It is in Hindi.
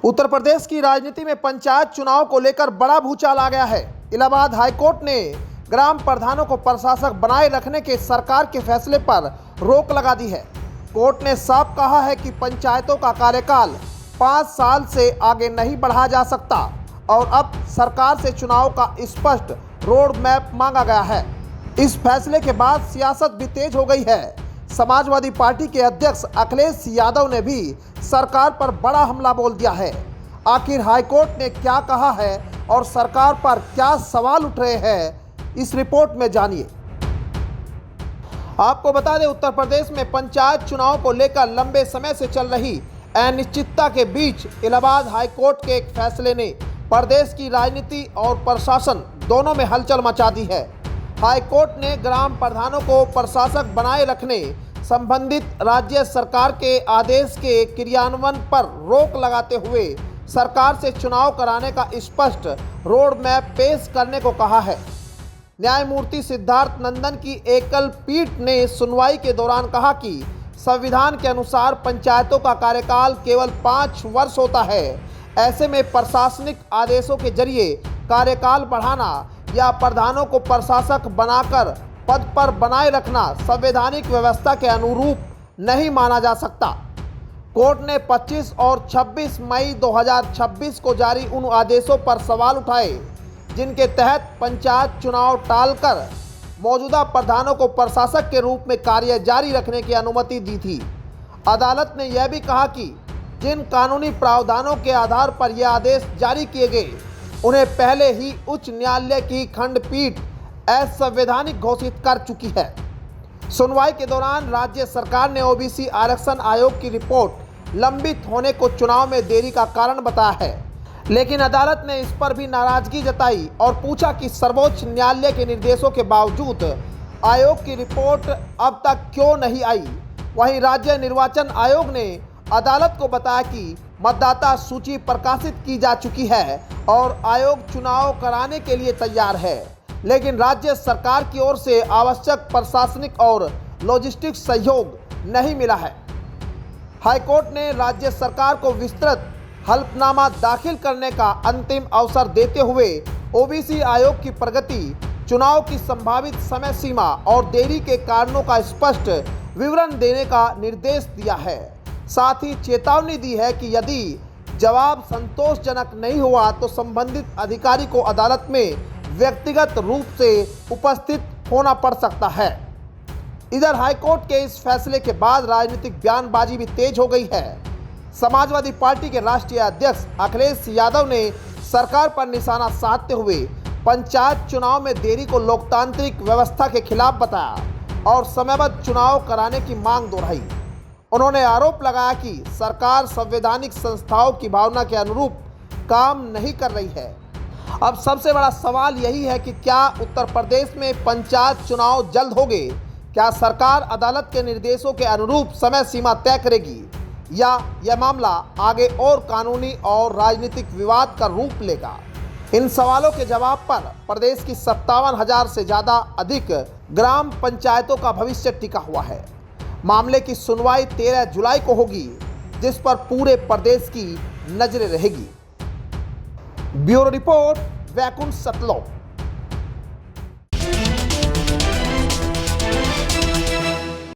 उत्तर प्रदेश की राजनीति में पंचायत चुनाव को लेकर बड़ा भूचाल आ गया है। इलाहाबाद हाईकोर्ट ने ग्राम प्रधानों को प्रशासक बनाए रखने के सरकार के फैसले पर रोक लगा दी है। कोर्ट ने साफ कहा है कि पंचायतों का कार्यकाल 5 साल से आगे नहीं बढ़ाया जा सकता और अब सरकार से चुनाव का स्पष्ट रोड मैप मांगा गया है। इस फैसले के बाद सियासत भी तेज हो गई है। समाजवादी पार्टी के अध्यक्ष अखिलेश यादव ने भी सरकार पर बड़ा हमला बोल दिया है। आखिर हाईकोर्ट ने क्या कहा है और सरकार पर क्या सवाल उठ रहे हैं, इस रिपोर्ट में जानिए। आपको बता दें, उत्तर प्रदेश में पंचायत चुनाव को लेकर लंबे समय से चल रही अनिश्चितता के बीच इलाहाबाद हाईकोर्ट के एक फैसले ने प्रदेश की राजनीति और प्रशासन दोनों में हलचल मचा दी है। हाईकोर्ट ने ग्राम प्रधानों को प्रशासक बनाए रखने संबंधित राज्य सरकार के आदेश के क्रियान्वयन पर रोक लगाते हुए सरकार से चुनाव कराने का स्पष्ट रोड मैप पेश करने को कहा है। न्यायमूर्ति सिद्धार्थ नंदन की एकल पीठ ने सुनवाई के दौरान कहा कि संविधान के अनुसार पंचायतों का कार्यकाल केवल 5 वर्ष होता है। ऐसे में प्रशासनिक आदेशों के जरिए कार्यकाल बढ़ाना या प्रधानों को प्रशासक बनाकर पद पर बनाए रखना संवैधानिक व्यवस्था के अनुरूप नहीं माना जा सकता। कोर्ट ने 25 और 26 मई 2026 को जारी उन आदेशों पर सवाल उठाए जिनके तहत पंचायत चुनाव टालकर मौजूदा प्रधानों को प्रशासक के रूप में कार्य जारी रखने की अनुमति दी थी। अदालत ने यह भी कहा कि जिन कानूनी प्रावधानों के आधार पर यह आदेश जारी किए गए उन्हें पहले ही उच्च न्यायालय की खंडपीठ असंवैधानिक घोषित कर चुकी है। सुनवाई के दौरान राज्य सरकार ने ओबीसी आरक्षण आयोग की रिपोर्ट लंबित होने को चुनाव में देरी का कारण बताया है, लेकिन अदालत ने इस पर भी नाराजगी जताई और पूछा कि सर्वोच्च न्यायालय के निर्देशों के बावजूद आयोग की रिपोर्ट अब तक क्यों नहीं आई। वहीं राज्य निर्वाचन आयोग ने अदालत को बताया कि मतदाता सूची प्रकाशित की जा चुकी है और आयोग चुनाव कराने के लिए तैयार है, लेकिन राज्य सरकार की ओर से आवश्यक प्रशासनिक और लॉजिस्टिक सहयोग नहीं मिला है। हाईकोर्ट ने राज्य सरकार को विस्तृत हलफनामा दाखिल करने का अंतिम अवसर देते हुए ओबीसी आयोग की प्रगति, चुनाव की संभावित समय सीमा और देरी के कारणों का स्पष्ट विवरण देने का निर्देश दिया है। साथ ही चेतावनी दी है कि यदि जवाब संतोषजनक नहीं हुआ तो संबंधित अधिकारी को अदालत में व्यक्तिगत रूप से उपस्थित होना पड़ सकता है। इधर हाईकोर्ट के इस फैसले के बाद राजनीतिक बयानबाजी भी तेज हो गई है। समाजवादी पार्टी के राष्ट्रीय अध्यक्ष अखिलेश यादव ने सरकार पर निशाना साधते हुए पंचायत चुनाव में देरी को लोकतांत्रिक व्यवस्था के खिलाफ बताया और समयबद्ध चुनाव कराने की मांग दोहराई। उन्होंने आरोप लगाया कि सरकार संवैधानिक संस्थाओं की भावना के अनुरूप काम नहीं कर रही है। अब सबसे बड़ा सवाल यही है कि क्या उत्तर प्रदेश में पंचायत चुनाव जल्द होंगे? क्या सरकार अदालत के निर्देशों के अनुरूप समय सीमा तय करेगी या यह मामला आगे और कानूनी और राजनीतिक विवाद का रूप लेगा? इन सवालों के जवाब पर प्रदेश की 57,000 से ज़्यादा अधिक ग्राम पंचायतों का भविष्य टिका हुआ है। मामले की सुनवाई 13 जुलाई को होगी, जिस पर पूरे प्रदेश की नजरें रहेगी। ब्यूरो रिपोर्ट, वैकुंठ सतलोक।